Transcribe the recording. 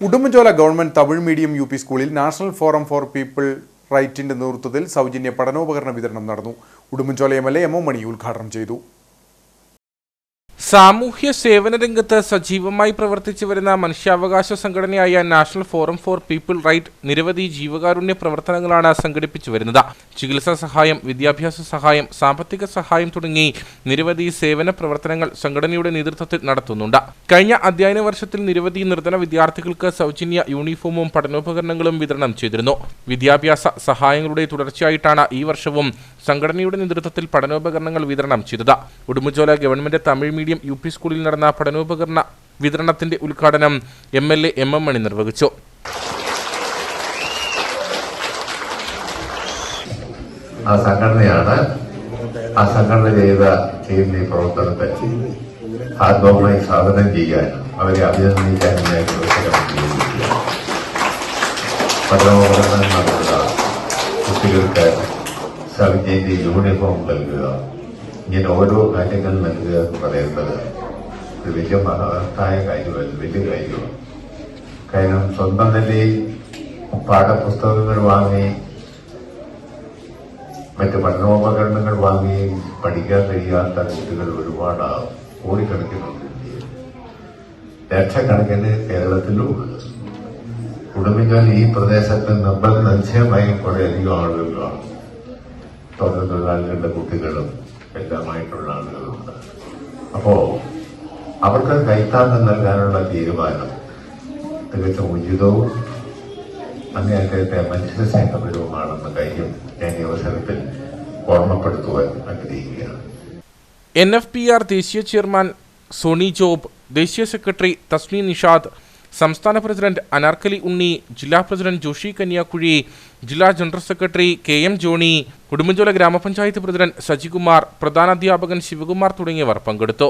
Udumbanchola government Tamil medium UP. സ്കൂളിൽ national forum for people റൈറ്റിന്റെ നേതൃത്വത്തിൽ സൗജന്യ പഠനോപകരണ വിതരണം നടന്നു. ഉടുമ്പൻചോല എം.എൽ.എ. എം.ഒ. മണി ഉദ്ഘാടനം ചെയ്തു. സാമൂഹ്യ സേവന രംഗത്ത് സജീവമായി പ്രവർത്തിച്ചു വരുന്ന മനുഷ്യാവകാശ സംഘടനയായ national forum for people right നിരവധി ജീവകാരുണ്യ പ്രവർത്തനങ്ങളാണ് സംഘടിപ്പിച്ചു വരുന്നത്. ചികിത്സാ സഹായം, വിദ്യാഭ്യാസ സഹായം, സാമ്പത്തിക സഹായം തുടങ്ങി നിരവധി സേവന പ്രവർത്തനങ്ങൾ സംഘടനയുടെ നേതൃത്വത്തിൽ നടത്തുന്നുണ്ട്. കഴിഞ്ഞ അധ്യയന വർഷത്തിൽ നിരവധി നിർധന വിദ്യാർത്ഥികൾക്ക് സൗജന്യ യൂണിഫോമും പഠനോപകരണങ്ങളും വിതരണം ചെയ്തിരുന്നു. വിദ്യാഭ്യാസ സഹായങ്ങളുടെ തുടർച്ചയായിട്ടാണ് ഈ വർഷവും സംഘടനയുടെ നേതൃത്വത്തിൽ പഠനോപകരണങ്ങൾ വിതരണം ചെയ്തത്. Udumbanchola government Tamil medium UP. സ്കൂളിൽ നടന്ന പഠനോപകരണ വിതരണത്തിന്റെ ഉദ്ഘാടനം എം.എൽ.എ. എം.എം. മണി നിർവഹിച്ചു. ആ സംഘടന ചെയ്യുന്ന ഈ പ്രവർത്തനത്തെ ആത്മമായി സാധനം ചെയ്യാൻ, അവരെ അഭിനന്ദിക്കാൻ പഠനോപകരണം നൽകുക, കുട്ടികൾക്ക് സൗജന്യ യൂണിഫോം നൽകുക, ഇങ്ങനെ ഓരോ കാര്യങ്ങൾ നൽകുക എന്ന് പറയുന്നത് ഒരു വലിയ മഹത്തായ കാര്യമല്ല, വലിയ കാര്യമാണ്. കാരണം സ്വന്തം നിലയിൽ പാഠപുസ്തകങ്ങൾ വാങ്ങി മറ്റ് പഠനോപകരണങ്ങൾ വാങ്ങി പഠിക്കാൻ കഴിയാത്ത കുട്ടികൾ ഒരുപാട് കോടിക്കണക്കിനുണ്ട്. ലക്ഷക്കണക്കിന് കേരളത്തിലുമുണ്ട്. ഉടുമ്പൻചോല ഈ പ്രദേശത്ത് നമ്മൾ നിശ്ചയമായി കുറേയധികം ആളുകളാണ്. തൊഴിലാളികളുടെ കുട്ടികളും എല്ലാമായിട്ടുള്ള ആളുകളുണ്ട്. അപ്പോ അവർക്ക് കൈത്താങ്ങം നൽകാനുള്ള തീരുമാനം തികച്ചും ഉചിതവും അങ്ങേയറ്റത്തെ മനുഷ്യസ്നേഹപരവുമാണെന്ന കാര്യം ഞാൻ ഈ അവസരത്തിൽ ഓർമ്മപ്പെടുത്തുവാൻ ആഗ്രഹിക്കുകയാണ്. NFPR ദേശീയ ചെയർമാൻ സോണി ജോബ്, ദേശീയ സെക്രട്ടറി തസ്മി നിഷാദ്, സംസ്ഥാന പ്രസിഡന്റ് അനാർക്കലി ഉണ്ണി, ജില്ലാ പ്രസിഡന്റ് ജോഷി കന്യാക്കുഴി, ജില്ലാ general secretary KM Johny, Udumbanchola ഗ്രാമപഞ്ചായത്ത് പ്രസിഡന്റ് സജികുമാർ, പ്രധാനാധ്യാപകൻ ശിവകുമാർ തുടങ്ങിയവർ പങ്കെടുത്തു.